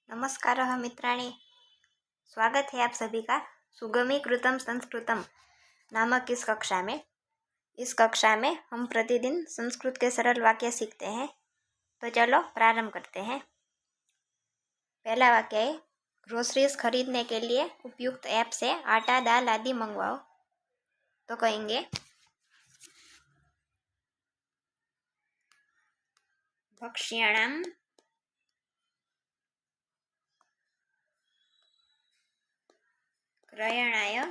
नमस्कारः मित्राणि, स्वागत है आप सभी का सुगमीकृतं संस्कृतम नामक इस कक्षा में। इस कक्षा में हम प्रतिदिन संस्कृत के सरल वाक्य सीखते हैं। तो चलो प्रारंभ करते हैं। पहला वाक्य है, ग्रोसरीज खरीदने के लिए उपयुक्त ऐप से आटा दाल आदि मंगवाओ। तो कहेंगे भक्ष्याणां क्रयणाय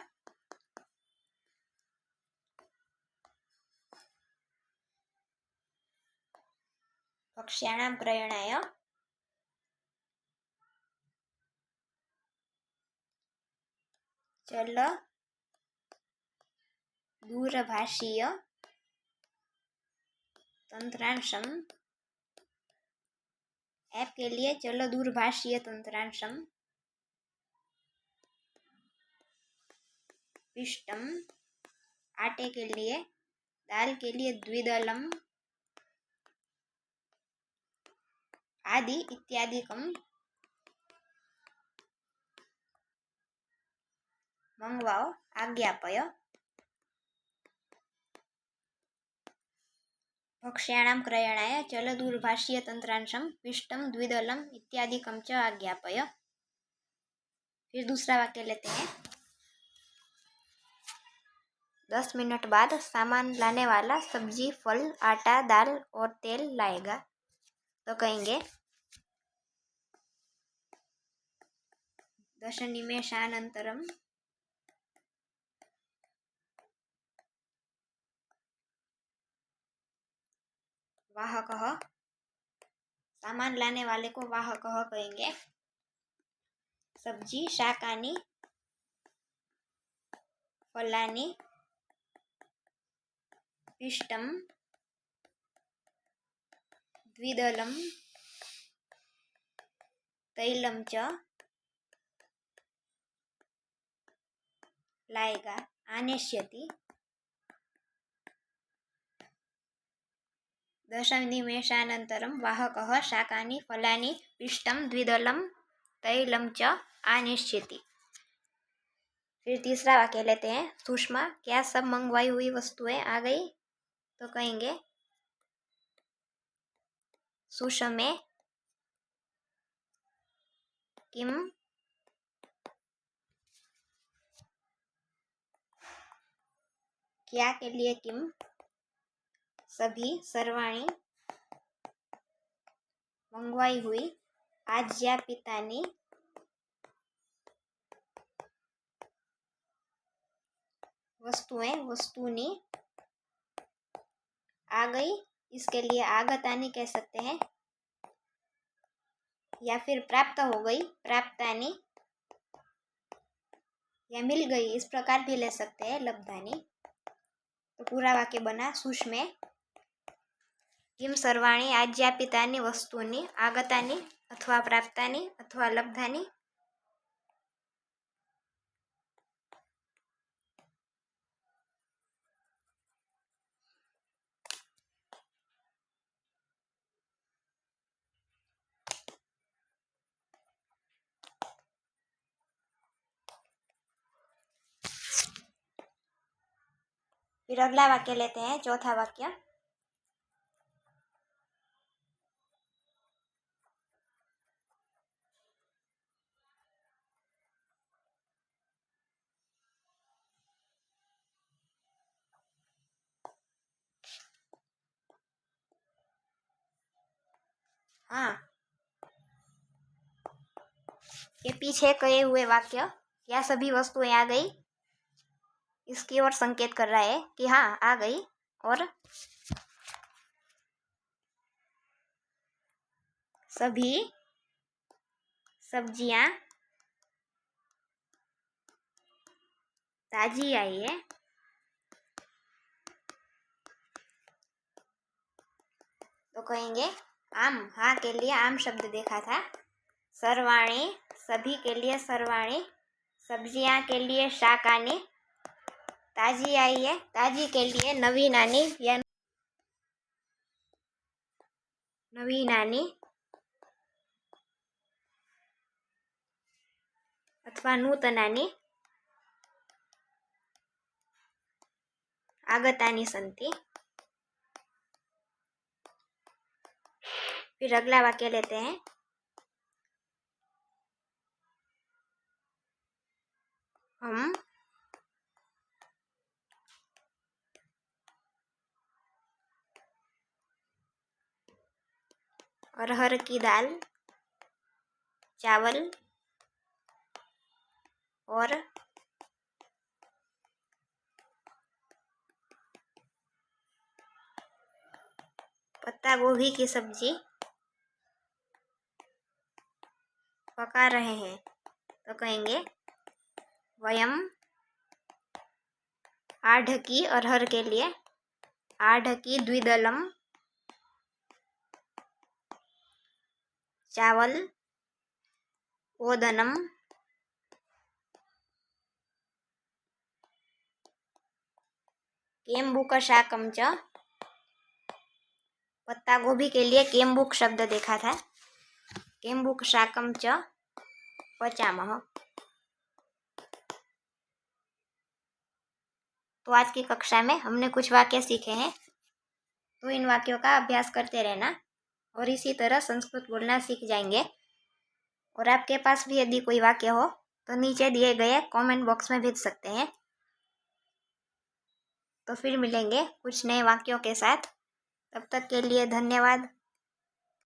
चल दूरभाषीय तंत्रांशम। ऐप के लिए चलो दूरभाषीय तंत्रांशम। पिष्टम आटे के लिए, दाल के लिए द्विदलम आदि इत्यादिकम मंगवाओ आज्ञापय। भक्ष्याणां क्रयणाय चल दूरभाषीय तंत्रांशम पिष्टम द्विदलम इत्यादिकम च आज्ञापय। फिर दूसरा वाक्य लेते हैं। 10 मिनट बाद सामान लाने वाला सब्जी, फल, आटा, दाल और तेल लाएगा। तो कहेंगे दशनिमेषानन्तरं वाहकः, सामान लाने वाले को वाहकः कहेंगे। सब्जी, शाकानि, फलानि, पिष्टम, द्विदलम, तैलम च लाएगा आनेष्यति। 10 निमेषानन्तरं वाहकः शाकानि, फलानि, पिष्टम, द्विदलम, तैलम च आनेष्यति। फिर तीसरा वाक्य लेते हैं। सुषमा, क्या सब मंगवाई हुई वस्तुएं आ गई? तो कहेंगे सुषमे किम क्या के लिए किम, सभी, सर्वाणी, मंगवाई हुई, आज्ञापितानि, वस्तुएं, वस्तुनि, आ गई, इसके लिए आगतानि कह सकते हैं, या फिर प्राप्त हो गई, प्राप्तानि, या मिल गई, इस प्रकार भी ले सकते हैं, लब्धानि। तो पूरा वाक्य बना सुष्मे किम सर्वाणी आज्ञापितानि वस्तूनि आगतानि अथवा प्राप्तानि अथवा लब्धानि। फिर अगला वाक्य लेते हैं, चौथा वाक्य। हाँ, के पीछे कहे हुए वाक्य क्या सभी वस्तुएं आ गई, इसकी ओर संकेत कर रहा है कि हाँ आ गई। और सभी सब्जियां ताजी आई है। तो कहेंगे आम, हाँ के लिए आम शब्द देखा था। सर्वाणी, सभी के लिए सर्वाणी, सब्जियां के लिए शाकानी, ताजी आई है, ताजी के लिए नवीनानी या नवीनानी, अथवा नूतनानि आगतानि सन्ति। फिर अगला वाक्य लेते हैं। हम अरहर की दाल, चावल और पत्ता गोभी की सब्जी पका रहे हैं। तो कहेंगे वयम आढकी अरहर के लिए आढकी द्विदलम चावल ओदनम केम्बुकशाकम च। पत्ता गोभी के लिए केम्बुक शब्द देखा था। केम्बुकशाकम च पचामः। तो आज की कक्षा में हमने कुछ वाक्य सीखे हैं, तो इन वाक्यों का अभ्यास करते रहना और इसी तरह संस्कृत बोलना सीख जाएंगे। और आपके पास भी यदि कोई वाक्य हो तो नीचे दिए गए कमेंट बॉक्स में भेज सकते हैं। तो फिर मिलेंगे कुछ नए वाक्यों के साथ। तब तक के लिए धन्यवाद।